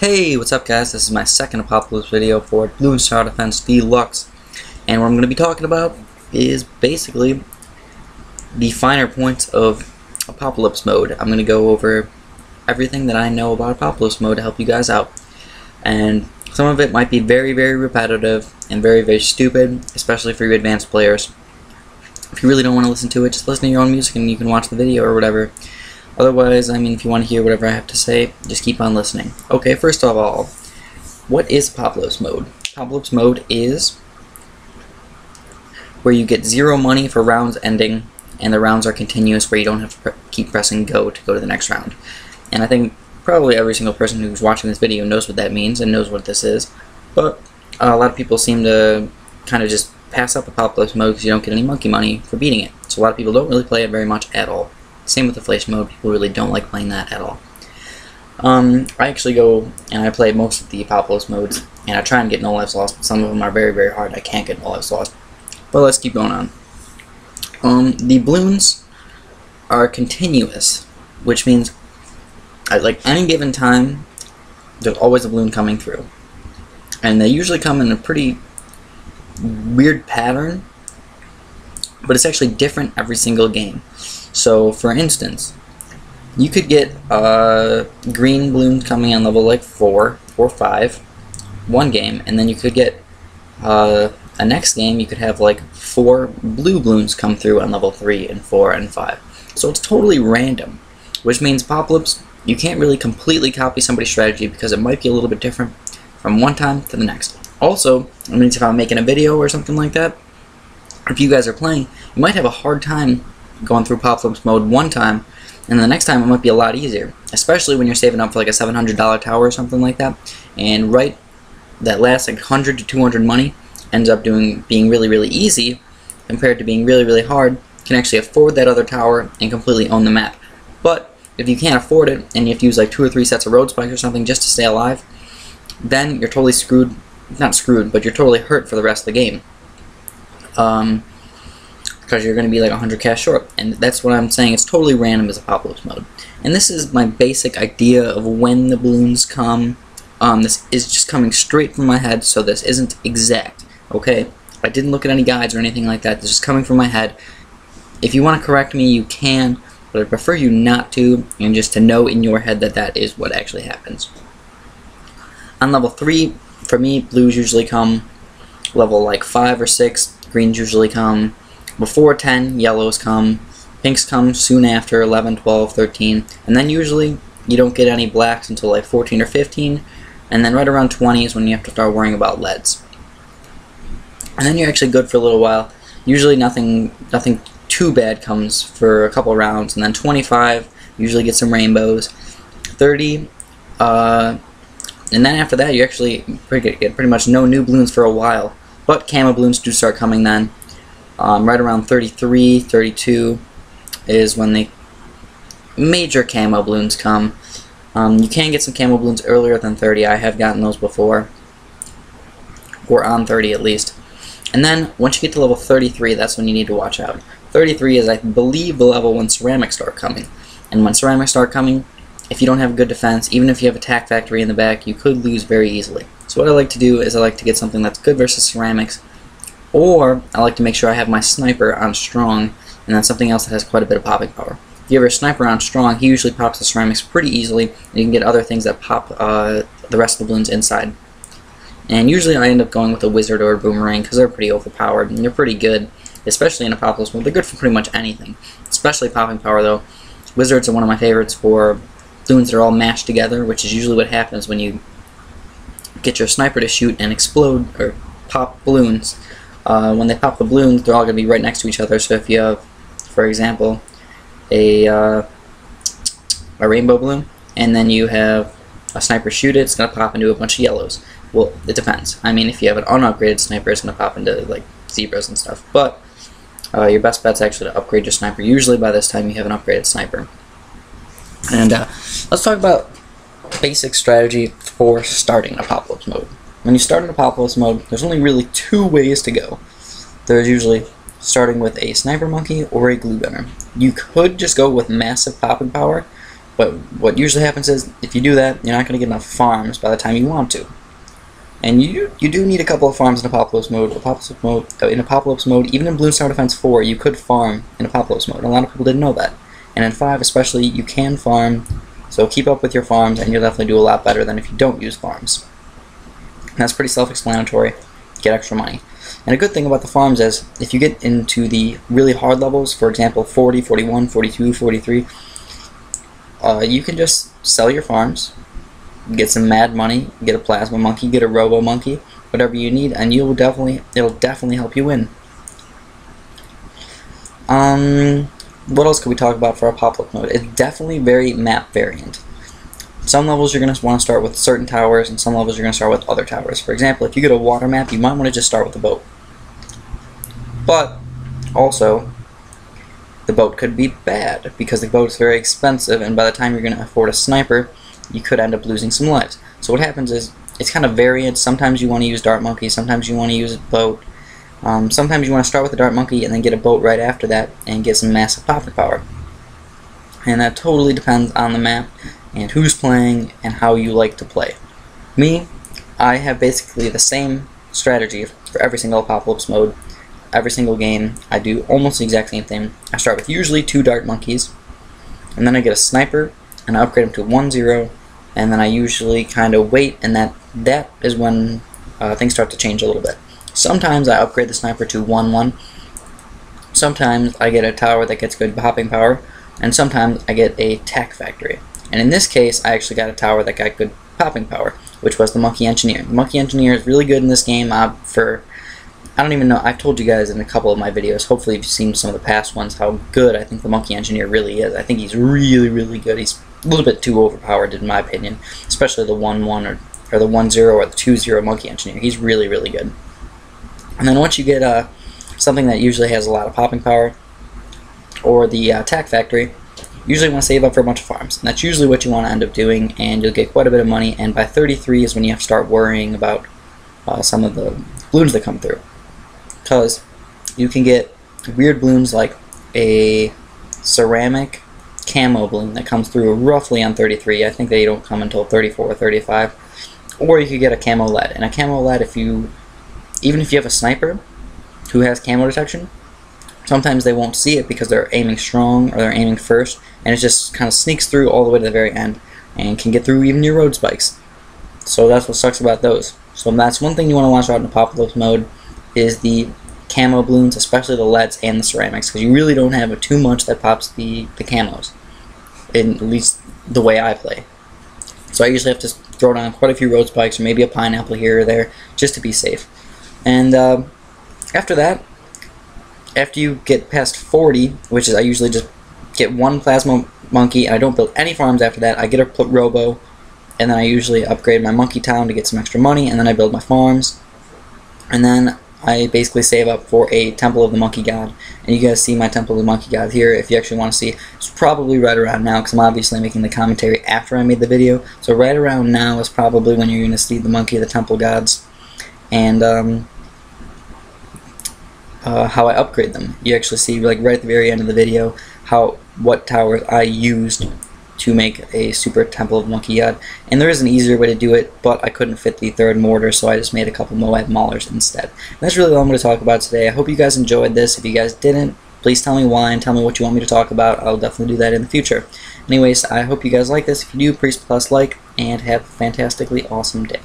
Hey, what's up guys? This is my second Apopalypse video for Bloonhenge Defense Deluxe. And what I'm going to be talking about is basically the finer points of Apopalypse mode. I'm going to go over everything that I know about Apopalypse mode to help you guys out. And some of it might be very, very repetitive and very, very stupid, especially for you advanced players. If you really don't want to listen to it, just listen to your own music and you can watch the video or whatever. Otherwise, I mean, if you want to hear whatever I have to say, just keep on listening. Okay, first of all, what is Apopalypse mode? Apopalypse mode is where you get 0 money for rounds ending, and the rounds are continuous where you don't have to keep pressing go to the next round. And I think probably every single person who's watching this video knows what that means and knows what this is. But a lot of people seem to kind of just pass up Apopalypse mode because you don't get any monkey money for beating it. So a lot of people don't really play it very much at all. Same with Deflation mode, people really don't like playing that at all. I actually go and I play most of the Apopalypse modes, and I try and get no lives lost, but some of them are very, very hard. I can't get no lives lost. But let's keep going on. The balloons are continuous, which means at like any given time, there's always a balloon coming through. And they usually come in a pretty weird pattern, but it's actually different every single game. So, for instance, you could get green balloons coming on level like 4 or 5, one game, and then you could get a next game you could have like 4 blue balloons come through on level 3 and 4 and 5. So it's totally random, which means Apopalypse, you can't really completely copy somebody's strategy because it might be a little bit different from one time to the next. Also, it means if I'm making a video or something like that, if you guys are playing, you might have a hard time going through Apopalypse mode one time, and the next time it might be a lot easier, especially when you're saving up for like a $700 tower or something like that, and right, that last like 100 to 200 money ends up being really, really easy compared to being really, really hard. You can actually afford that other tower and completely own the map. But if you can't afford it and you have to use like 2 or 3 sets of road spikes or something just to stay alive, then you're totally screwed. Not screwed, but you're totally hurt for the rest of the game. Because you're going to be like 100 cash short, and that's what I'm saying. It's totally random as Apopalypse mode. And this is my basic idea of when the balloons come. This is just coming straight from my head, so this isn't exact, okay? I didn't look at any guides or anything like that. This is coming from my head. If you want to correct me, you can, but I prefer you not to, and just to know in your head that that is what actually happens. On level 3, for me, blues usually come level like 5 or 6, greens usually come before 10, yellows come, pinks come soon after 11, 12, 13, and then usually you don't get any blacks until like 14 or 15, and then right around 20 is when you have to start worrying about leads. And then you're actually good for a little while. Usually nothing too bad comes for a couple rounds, and then 25 usually get some rainbows, 30, and then after that you actually get pretty much no new balloons for a while, but camo balloons do start coming then. Right around 33, 32 is when the major camo balloons come. You can get some camo balloons earlier than 30. I have gotten those before, or on 30 at least. And then once you get to level 33, that's when you need to watch out. 33 is, I believe, the level when ceramics start coming. And when ceramics start coming, if you don't have good defense, even if you have attack factory in the back, you could lose very easily. So what I like to do is I like to get something that's good versus ceramics, or I like to make sure I have my sniper on strong, and that's something else that has quite a bit of popping power. If you have a sniper on strong, he usually pops the ceramics pretty easily, and you can get other things that pop the rest of the balloons inside. And usually I end up going with a wizard or a boomerang because they're pretty overpowered, and they're pretty good, especially in Apopalypse mode. They're good for pretty much anything, especially popping power though. Wizards are one of my favorites for balloons that are all mashed together, which is usually what happens when you get your sniper to shoot and explode or pop balloons. When they pop the balloons, they're all going to be right next to each other. So if you have, for example, a rainbow balloon, and then you have a sniper shoot it, it's going to pop into a bunch of yellows. Well, it depends. I mean, if you have an unupgraded sniper, it's going to pop into like zebras and stuff. But your best bet's actually to upgrade your sniper. Usually by this time you have an upgraded sniper. And let's talk about basic strategy for starting Apopalypse mode. When you start in Apopalypse mode, there's only really 2 ways to go. There's usually starting with a sniper monkey or a glue gunner. You could just go with massive popping power, But what usually happens is, if you do that, you're not going to get enough farms by the time you want to. And you do need a couple of farms in Apopalypse mode. In Apopalypse mode, even in Bloons Tower Defense 4, you could farm in Apopalypse mode. A lot of people didn't know that. And in 5 especially, you can farm, so keep up with your farms, and you'll definitely do a lot better than if you don't use farms. And that's pretty self-explanatory. Get extra money. And a good thing about the farms is, if you get into the really hard levels, for example 40, 41, 42, 43, you can just sell your farms, get some mad money, get a plasma monkey, get a robo monkey, whatever you need, and it'll definitely help you win. What else could we talk about for Apopalypse mode? It's definitely very map variant. Some levels you're going to want to start with certain towers, and some levels you're going to start with other towers. For example, if you get a water map, you might want to just start with a boat. But also, the boat could be bad, because the boat is very expensive, and by the time you're going to afford a sniper, you could end up losing some lives. So what happens is, it's kind of variant. Sometimes you want to use Dart Monkey, sometimes you want to use a boat. Sometimes you want to start with the Dart Monkey and then get a boat right after that and get some massive popping power. And that totally depends on the map and who's playing and how you like to play. Me, I have basically the same strategy for every single Apopalypse mode. Every single game, I do almost the exact same thing. I start with usually 2 Dart Monkeys, and then I get a sniper, and I upgrade them to 1-0, and then I usually kind of wait, and that is when things start to change a little bit. Sometimes I upgrade the sniper to 1-1, sometimes I get a tower that gets good popping power, and sometimes I get a tack factory. And in this case, I actually got a tower that got good popping power, which was the Monkey Engineer. The Monkey Engineer is really good in this game I don't even know, I've told you guys in a couple of my videos, hopefully you've seen some of the past ones, how good I think the Monkey Engineer really is. I think he's really, really good. He's a little bit too overpowered in my opinion, especially the 1-1 or the 1-0 or the 2-0 Monkey Engineer. He's really, really good. And then once you get something that usually has a lot of popping power, or the Tack Factory, you usually want to save up for a bunch of farms. And that's usually what you want to end up doing, and you'll get quite a bit of money, and by 33 is when you have to start worrying about some of the balloons that come through. Because you can get weird balloons like a ceramic camo balloon that comes through roughly on 33. I think they don't come until 34 or 35. Or you could get a camo lead. And a camo lead, even if you have a sniper who has camo detection, sometimes they won't see it because they're aiming strong or they're aiming first, and it just kind of sneaks through all the way to the very end and can get through even your road spikes. So that's what sucks about those. So that's one thing you want to watch out in Apopalypse mode, is the camo balloons, especially the leads and the ceramics, because you really don't have too much that pops the camos, at least the way I play. So I usually have to throw down quite a few road spikes or maybe a pineapple here or there just to be safe. And after that, after you get past 40, which is I usually just get 1 plasma monkey and I don't build any farms after that, I get a robo, and then I usually upgrade my monkey town to get some extra money, and then I build my farms, and then I basically save up for a Temple of the Monkey God. And you guys see my Temple of the Monkey God here if you actually want to see. It's probably right around now, because I'm obviously making the commentary after I made the video. So right around now is probably when you're going to see the Monkey of the Temple Gods. And how I upgrade them. You actually see, like, right at the very end of the video what towers I used to make a super Temple of Monkey God. And there is an easier way to do it, but I couldn't fit the 3rd mortar, so I just made a couple Moab Maulers instead. And that's really all I'm going to talk about today. I hope you guys enjoyed this. If you guys didn't, please tell me why and tell me what you want me to talk about. I'll definitely do that in the future. Anyways, I hope you guys like this. If you do, please press like, and have a fantastically awesome day.